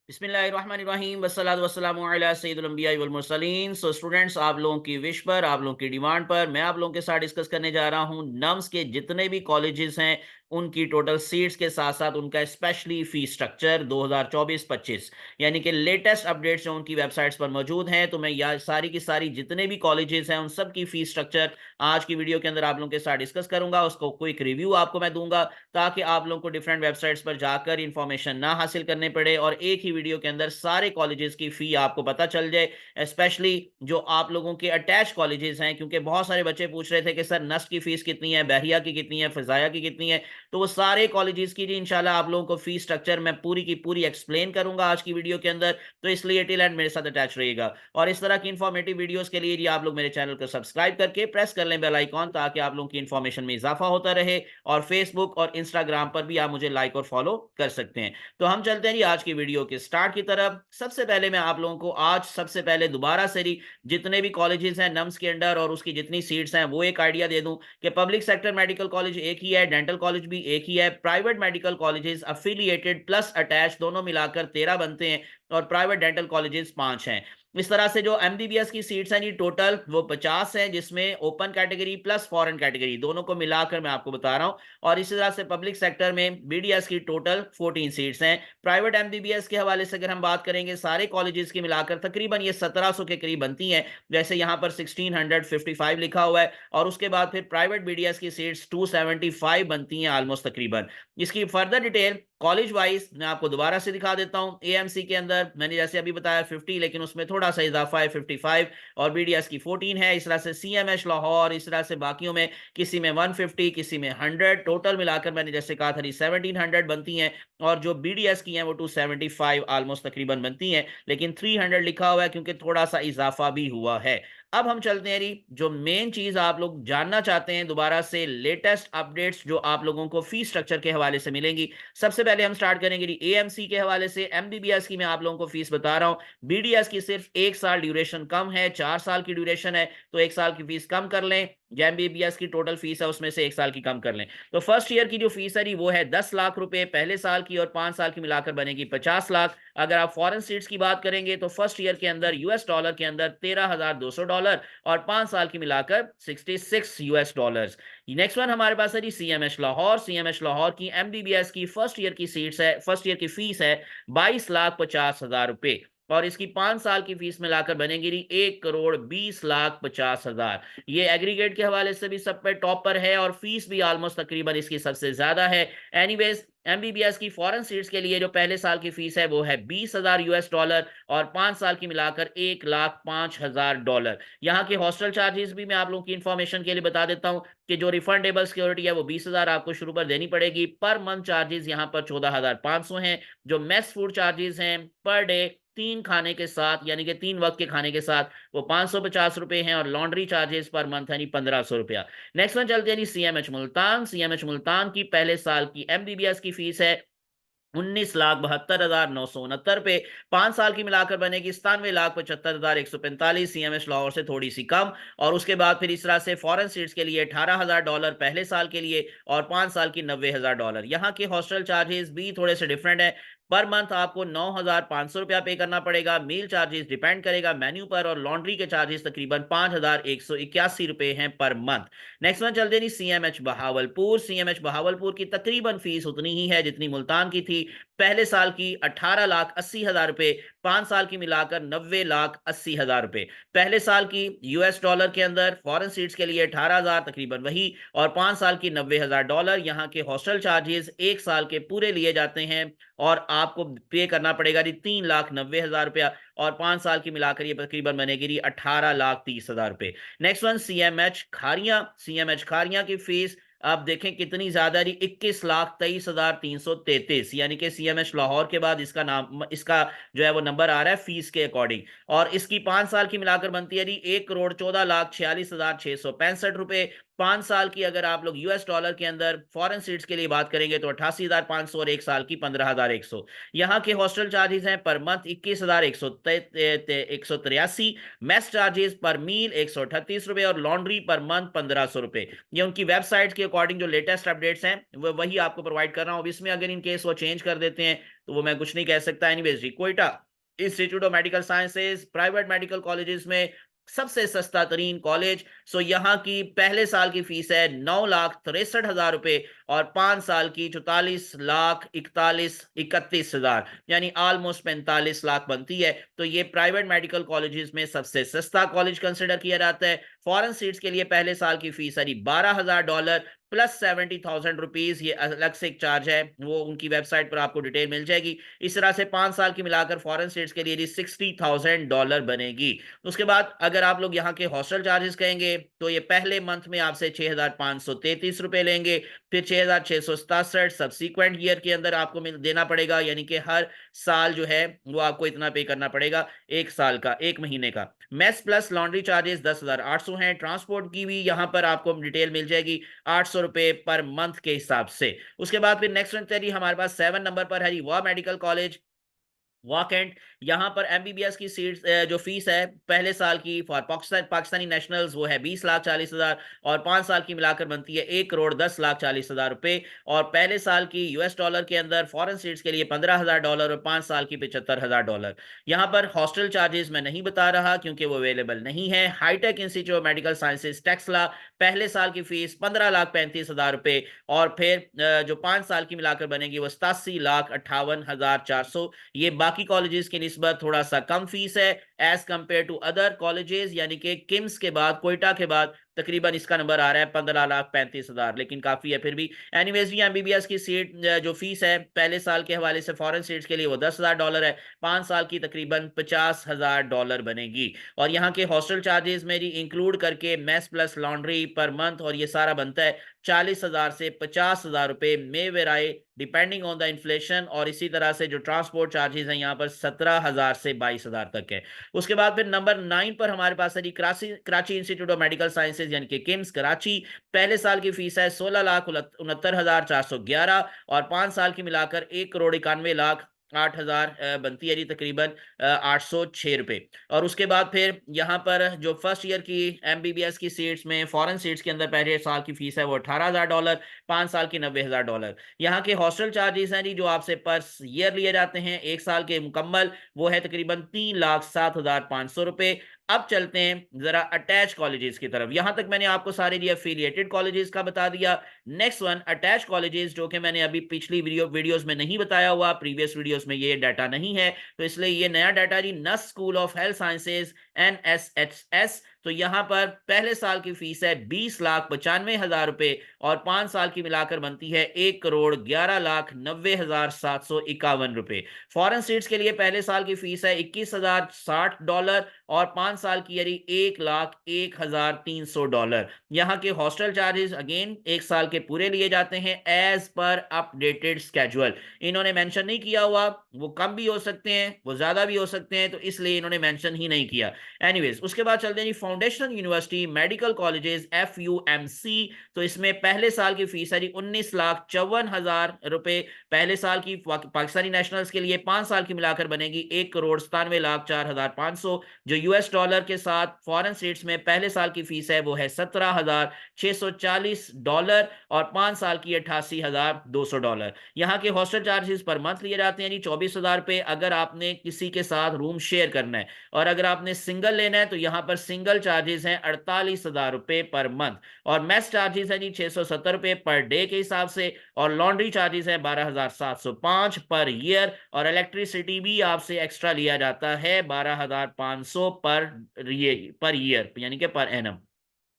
बिस्मिल्लाहिर्रहमानिर्रहीम वस्सलातु वस्सलामु अला सय्यिदिल अंबिया'i वल मुरसलीन। सो स्टूडेंट्स, आप लोगों की विश पर, आप लोगों की डिमांड पर मैं आप लोगों के साथ डिस्कस करने जा रहा हूं नम्स के जितने भी कॉलेजेस हैं उनकी टोटल सीट्स के साथ साथ उनका स्पेशली फी स्ट्रक्चर 2024-25 यानी कि लेटेस्ट अपडेट्स जो उनकी वेबसाइट्स पर मौजूद हैं। तो मैं या सारी की सारी जितने भी कॉलेजेस हैं उन सब की फी स्ट्रक्चर आज की वीडियो के अंदर आप लोगों के साथ डिस्कस करूंगा। उसको क्विक रिव्यू आपको मैं दूंगा ताकि आप लोगों को डिफरेंट वेबसाइट्स पर जाकर इंफॉर्मेशन ना हासिल करने पड़े और एक ही वीडियो के अंदर सारे कॉलेजेस की फी आपको पता चल जाए। स्पेशली जो आप लोगों के अटैच कॉलेजेस हैं, क्योंकि बहुत सारे बच्चे पूछ रहे थे कि सर नस्ट की फीस कितनी है, बहरिया की कितनी है, फजाया की कितनी है। तो वो सारे कॉलेजेस की जी इंशाल्लाह आप लोगों को फी स्ट्रक्चर मैं पूरी की पूरी एक्सप्लेन करूंगा आज की वीडियो के अंदर। तो इसलिए टिल एंड मेरे साथ अटैच रहिएगा और इस तरह की इंफॉर्मेटिव वीडियोस के लिए जी आप लोग मेरे चैनल को सब्सक्राइब करके प्रेस कर लें बेल आइकॉन, ताकि आप लोगों की इंफॉर्मेशन में इजाफा होता रहे। और फेसबुक और इंस्टाग्राम पर भी आप मुझे लाइक और फॉलो कर सकते हैं। तो हम चलते हैं जी आज की वीडियो के स्टार्ट की तरफ। सबसे पहले मैं आप लोगों को आज सबसे पहले दोबारा से जितने भी कॉलेजेस हैं नम्स के अंडर और उसकी जितनी सीट्स हैं वो एक आइडिया दे दूं कि पब्लिक सेक्टर मेडिकल कॉलेज एक ही है, डेंटल कॉलेज भी एक ही है, private medical colleges affiliated plus attach दोनों मिलाकर 13 बनते हैं और प्राइवेट डेंटल कॉलेजेस 5 हैं। इस तरह से जो एमबीबीएस की सीट्स हैं जी टोटल वो 50 हैं, जिसमें open category plus foreign category दोनों को मिलाकर मैं आपको बता रहा हूं। और इसी तरह से पब्लिक सेक्टर में बीडीएस की टोटल 14 सीट्स हैं। प्राइवेट एमबीबीएस के हवाले से अगर हम बात करेंगे सारे कॉलेजेस की मिलाकर तकरीबन ये 1700 के करीब बनती हैं, जैसे यहां पर 1655 लिखा हुआ है। और उसके बाद फिर प्राइवेट बीडीएस की सीट्स 275 बनती हैं ऑलमोस्ट तकरीबन। इसकी फर्दर डिटेल कॉलेज वाइज मैं आपको दोबारा से दिखा देता हूं। एएमसी के अंदर मैंने जैसे अभी बताया 50, लेकिन उसमें थोड़ा सा इजाफा है 55 और बीडीएस की 14 है। इस तरह से सीएमएच लाहौर, इस तरह से बाकियों में किसी में 150, किसी में 100, टोटल मिलाकर मैंने जैसे कहा था 1700 बनती हैं। और जो बीडीएस की हैं वो 275 ऑलमोस्ट तकरीबन बनती हैं, लेकिन 300 लिखा हुआ है क्योंकि थोड़ा सा इजाफा भी हुआ है। अब हम चलते हैं जो मेन चीज आप लोग जानना चाहते हैं दोबारा से लेटेस्ट अपडेट्स जो आप लोगों को फी स्ट्रक्चर के हवाले से मिलेंगी। सबसे पहले हम स्टार्ट करेंगे एएमसी के हवाले से। एमबीबीएस की मैं आप लोगों को फीस बता रहा हूं। बीडीएस की सिर्फ 1 साल ड्यूरेशन कम है, 4 साल की ड्यूरेशन है, तो 1 साल की फीस कम कर लें। जो एमबीबीएस की टोटल फीस है उसमें से 1 साल की कम कर लें। तो फर्स्ट ईयर की जो फीस है वो है 10 लाख रुपए पहले साल की, और 5 साल की मिलाकर बनेगी 50 लाख। अगर आप फॉरेन सीट्स की बात करेंगे तो फर्स्ट ईयर के अंदर यूएस डॉलर के अंदर $13,200 और 5 साल की मिलाकर 66 यूएस डॉलर्स। नेक्स्ट वन हमारे पास है जी सीएमएच लाहौर। सीएमएच लाहौर की एमबीबीएस की फर्स्ट ईयर की सीट्स है, फर्स्ट ईयर की फीस है 22,50,000 रुपए और इसकी 5 साल की फीस मिलाकर बनेगी 1,20,50,000। ये एग्रीगेट के हवाले से भी सब पे टॉप पर है और फीस भी ऑलमोस्ट तकरीबन इसकी सबसे ज्यादा है। एनीवेज एमबीबीएस की फॉरेन सीट्स के लिए जो पहले साल की फीस है वो है 20,000 यूएस डॉलर और 5 साल की मिलाकर 1,05,000 डॉलर। यहाँ के हॉस्टल चार्जेस भी मैं आप लोगों की इंफॉर्मेशन के लिए बता देता हूँ कि जो रिफंडेबल सिक्योरिटी है वो 20,000 आपको शुरू पर देनी पड़ेगी। पर मंथ चार्जेस यहाँ पर 14,500 हैं। जो मेस फूड चार्जेस हैं पर डे 3 खाने के साथ यानी कि 3 वक्त के खाने के साथ वो 550 रुपए हैं और लॉन्ड्री चार्जेस पर मंथ यानी 1,500 रुपया। नेक्स्ट वन चलते हैं जी सीएमएच मुल्तान। सीएमएच मुल्तान की पहले साल की एमबीबीएस की फीस है 19,72,969 रुपए। 5 साल की मिलाकर बनेगी 97,75,145। सीएमएस लाहौर से थोड़ी सी कम। और उसके बाद फिर इस तरह से फॉरेन सीट्स के लिए $18,000 पहले साल के लिए और 5 साल की $90,000। यहाँ के हॉस्टल चार्जेस भी थोड़े से डिफरेंट है। पर मंथ आपको 9,500 रुपया पे करना पड़ेगा। मील चार्जेस डिपेंड करेगा मेन्यू पर और लॉन्ड्री के चार्जेस तकरीबन 5,181 रुपए हैं पर मंथ। नेक्स्ट वन चलते हैं सीएमएच बहावलपुर। सीएमएच बहावलपुर की तकरीबन फीस उतनी ही है जितनी मुल्तान की थी। पहले साल की 18,80,000 रुपए, 5 साल की मिलाकर 90,80,000 रुपए। पहले साल की यूएस डॉलर के अंदर फॉरेन सीट्स के लिए 18,000 तकरीबन वही और 5 साल की $90,000। यहाँ के हॉस्टल चार्जेस 1 साल के पूरे लिए जाते हैं और आपको पे करना पड़ेगा जी 3,90,000 रुपया और 5 साल की मिलाकर ये तकरीबन बनेगी 18,30,000 रुपए। Next one CMH Kharia. CMH Kharia की फीस आप देखें कितनी ज्यादा रही, 21,23,333, यानी कि सीएमएच लाहौर के बाद इसका नाम, इसका जो है वो नंबर आ रहा है फीस के अकॉर्डिंग। और इसकी 5 साल की मिलाकर बनती है जी 1,14,46,665 रुपए। 5 साल की अगर आप लोग यूएस डॉलर के अंदर फॉरेन सीट्स के लिए बात करेंगे तो 88,500 और 1 साल की 15,100। यहाँ के हॉस्टल चार्जेस हैं पर मंथ 21,183। मेस चार्जेस पर मील 138 रुपए और लॉन्ड्री पर मंथ 1,500 रुपए। ये उनकी वेबसाइट के अकॉर्डिंग जो लेटेस्ट अपडेट्स हैं वो वही आपको प्रोवाइड कर रहा हूँ। अब इसमें अगर इन केस वो चेंज कर देते हैं तो वो मैं कुछ नहीं कह सकता। एनीवेज जी, Quetta institute of medical sciences private medical colleges में सबसे सस्ता तरीन कॉलेज। सो यहाँ की पहले साल की फीस है 9,63,000 रुपए और 5 साल की 44,41,31,000 यानी ऑलमोस्ट 45 लाख बनती है। तो ये प्राइवेट मेडिकल कॉलेजेस में सबसे सस्ता कॉलेज कंसिडर किया जाता है। फॉरेन सीट्स के लिए पहले साल की फीस है $12,000 प्लस 70,000 रुपीज, ये अलग से एक चार्ज है, वो उनकी वेबसाइट पर आपको डिटेल मिल जाएगी। इस तरह से 5 साल की मिलाकर फॉरेन सीट्स के लिए $60,000 बनेगी। उसके बाद अगर आप लोग यहाँ के हॉस्टल चार्जेस कहेंगे तो ये पहले मंथ में आपसे 6,533 रुपए लेंगे, फिर 6,667 सब्सीक्वेंट ईयर के अंदर आपको देना पड़ेगा, यानी कि हर साल जो है वो आपको इतना पे करना पड़ेगा, एक साल का, एक महीने का। मेस प्लस लॉन्ड्री चार्जेस 10,800 हैं। ट्रांसपोर्ट की भी यहाँ पर आपको डिटेल मिल जाएगी 800 रुपए पर मंथ के हिसाब से। उसके बाद फिर नेक्स्ट हमारे पास 7 नंबर पर है वह मेडिकल कॉलेज वॉकेंट। यहाँ पर एमबीबीएस की सीट्स जो फीस है पहले साल की फॉर पाकिस्तानी नेशनल्स वो है 20,40,000 और 5 साल की मिलाकर बनती है 1,10,40,000 रुपए। और पहले साल की यूएस डॉलर के अंदर फॉरेन सीट्स के लिए $15,000 और 5 साल की $75,000। यहाँ पर हॉस्टल चार्जेस मैं नहीं बता रहा क्योंकि वो अवेलेबल नहीं है। Hitech institute of medical sciences Taxila पहले साल की फीस 15,35,000 रुपए और फिर जो 5 साल की मिलाकर बनेगी वो 87,58,400। ये बाकी कॉलेजेस की निस्बत थोड़ा सा कम फीस है as compare to other colleges, यानी कि किम्स के बाद, कोयटा के बाद तकरीबन इसका नंबर आ रहा है 15,35,000, लेकिन काफी है फिर भी। एनीवेज भी एमबीबीएस की सीट जो फीस है पहले साल के हवाले से फॉरेन सीट्स के लिए वो $10,000 है, 5 साल की तकरीबन $50,000 बनेगी। और यहाँ के हॉस्टल चार्जेस मेरी इंक्लूड करके mess plus laundry per month और ये सारा बनता है 40,000 से 50,000 रुपए में वेराई डिपेंडिंग ऑन द इन्फ्लेशन। और इसी तरह से जो ट्रांसपोर्ट चार्जेस हैं यहाँ पर 17,000 से 22,000 तक है। उसके बाद फिर नंबर 9 पर हमारे पास है जी Karachi institute of medical sciences यानी कि किम्स कराची। पहले साल की फीस है 16,69,411 और 5 साल की मिलाकर 1,91,08,000 बनती है जी तकरीबन 806 रुपए। और उसके बाद फिर यहाँ पर जो फर्स्ट ईयर की एमबीबीएस की सीट्स में फॉरेन सीट्स के अंदर पहले साल की फीस है वो $18,000, 5 साल की $90,000। यहाँ के हॉस्टल चार्जेस हैं जी जो आपसे पर ईयर लिए जाते हैं एक साल के मुकम्मल, वो है तकरीबन 3,07,500 रुपए। अब चलते हैं जरा अटैच कॉलेजेस की तरफ। यहां तक मैंने आपको सारे ये एफिलिएटेड कॉलेजेस का बता दिया। नेक्स्ट वन अटैच कॉलेजेस, जो कि मैंने अभी पिछली वीडियोस में नहीं बताया हुआ, प्रीवियस वीडियोस में ये डाटा नहीं है, तो इसलिए ये नया डाटा जी नस school of health sciences NSHS। तो यहाँ पर पहले साल की फीस है 20,95,000 रुपए और 5 साल की मिलाकर बनती है 1,11,90,751 रुपए। फॉरेन सीट्स के लिए पहले साल की फीस है $21,060 और 5 साल की यानी $1,01,300। यहाँ के हॉस्टल चार्जेस अगेन एक साल के पूरे लिए जाते हैं एज पर अपडेटेड स्केड्यूल। इन्होंने मेंशन नहीं किया हुआ, वो कम भी हो सकते हैं, वो ज्यादा भी हो सकते हैं, तो इसलिए इन्होंने मेंशन ही नहीं किया। एनीवेज उसके बाद चलते हैं जी foundational university medical colleges FUMC। तो इसमें पहले साल की फीस है जी 19,54,000 रुपए पहले साल की पाकिस्तानी नेशनल्स के लिए, 5 साल की मिलाकर बनेगी 1,97,04,500। जो यूएस डॉलर के साथ फॉरेन सीट्स में पहले साल की फीस है वो है $17,640 और 5 साल की $88,200। यहाँ के हॉस्टल चार्जेस पर मंथ लिए जाते हैं जी 24,000 रुपए अगर आपने किसी के साथ रूम शेयर करना है, और अगर आपने सिंगल लेना है तो यहाँ पर सिंगल चार्जेस हैं 48,000 रुपए पर मंथ। और मेस चार्जेस हैं जी 670 रुपए पर डे के हिसाब से और लॉन्ड्री चार्जेस है 12,705 पर ईयर और इलेक्ट्रिसिटी भी आपसे एक्स्ट्रा लिया जाता है 12,500 पर ईयर यानी कि पर एनम।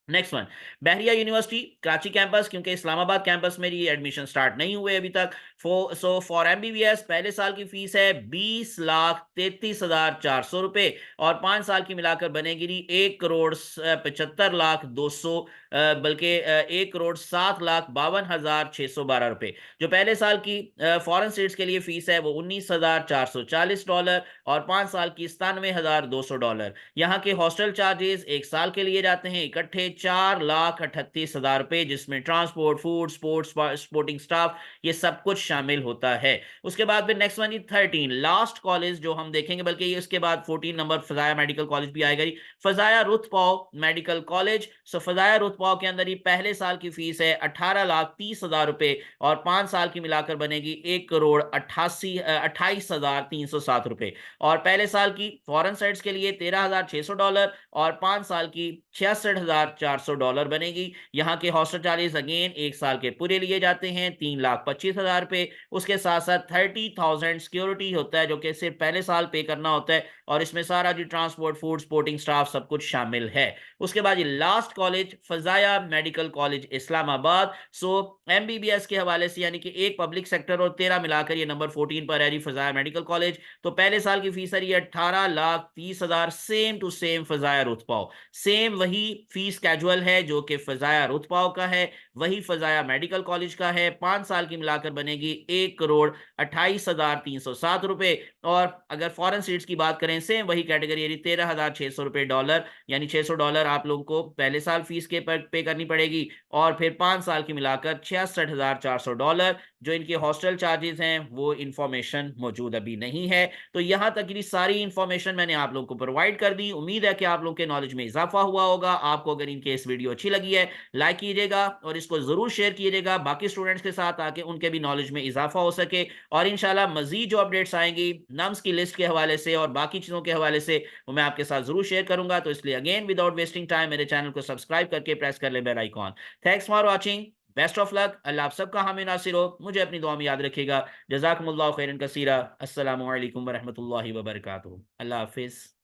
नेक्स्ट वन बहरिया यूनिवर्सिटी कराची कैंपस, क्योंकि इस्लामाबाद कैंपस में ये एडमिशन स्टार्ट नहीं हुए अभी तक। सो फॉर एमबीबीएस पहले साल की फीस है 20,33,400 रुपए और 5 साल की मिलाकर बनेगी 1,75,02,000 बल्कि 1,07,52,612 रुपए। जो पहले साल की फॉरेन सीट्स के लिए फीस है वो $19,440 और 5 साल की $97,200। यहाँ के हॉस्टल चार्जेस एक साल के लिए जाते हैं इकट्ठे 4,38,000 रुपए, जिसमें transport, food, sports, sporting staff, ये सब कुछ शामिल होता है। उसके बाद फिर नेक्स्ट वन 13 लास्ट कॉलेज जो हम देखेंगे, बल्कि इसके बाद 14 नंबर फजाया मेडिकल कॉलेज भी आएगा। फजाया रुतपाव मेडिकल कॉलेज। सो फजाया रुतपाव के अंदर ही पहले साल की फीस है 18,30,000 रुपए और 5 साल की मिलाकर बनेगी 1,28,307 रुपए। और पहले साल की फॉरेन साइट्स के लिए $13,600 और 5 साल की $66,400 बनेगी। यहाँ के हॉस्टल चार्जेस अगेन एक साल के पूरे लिए जाते हैं 3,25,000 रुपए। उसके साथ साथ 30,000 सिक्योरिटी होता है जो कि सिर्फ पहले साल पे करना होता है और इसमें सारा जी ट्रांसपोर्ट, फूड, स्पोर्टिंग स्टाफ सब कुछ शामिल है। उसके बाद ये last college Fazaia medical college Islamabad. So MBBS के हवाले से यानी कि एक पब्लिक सेक्टर और 13 मिलाकर ये नंबर 14 पर है जी फजाया मेडिकल कॉलेज। तो पहले साल की फीस है ये 18,30,000, सेम टू सेम फजाया रुतपाव। सेम वही फीस कैजुअल है जो कि फजाया रुतपाव का है, वही फजाया मेडिकल कॉलेज का है। 5 साल की मिलाकर बनेगी 1,28,307 रुपए। और अगर फॉरेन सीट्स की बात करें सेम वही कैटेगरी यानी $13,600, यानी $600 आप लोगों को पहले साल फीस के पर पे करनी पड़ेगी और फिर 5 साल की मिलाकर $66,400। जो इनके हॉस्टल चार्जेस हैं वो इंफॉर्मेशन मौजूद अभी नहीं है। तो यहाँ तक की सारी इंफॉर्मेशन मैंने आप लोगों को प्रोवाइड कर दी। उम्मीद है कि आप लोगों के नॉलेज में इजाफा हुआ होगा। आपको अगर इनके इस वीडियो अच्छी लगी है लाइक कीजिएगा और इसको जरूर शेयर कीजिएगा बाकी स्टूडेंट्स के साथ, ताकि उनके भी नॉलेज में इजाफा हो सके। और इंशाल्लाह मजीद जो अपडेट्स आएंगी नम्स की लिस्ट के हवाले से और बाकी चीज़ों के हवाले से वो मैं आपके साथ जरूर शेयर करूंगा। तो इसलिए अगेन विदाउट वेस्टिंग टाइम मेरे चैनल को सब्सक्राइब करके प्रेस कर ले bell icon. Thanks for watching. Best of luck. Allah आप सबका हामी नासिर हो। मुझे अपनी दुआ में याद रखिएगा। जज़ाकुमुल्लाहु खैरन कसीरा। अस्सलामु अलैकुम व रहमतुल्लाहि व बरकातुहू। अल्लाह हाफिज़।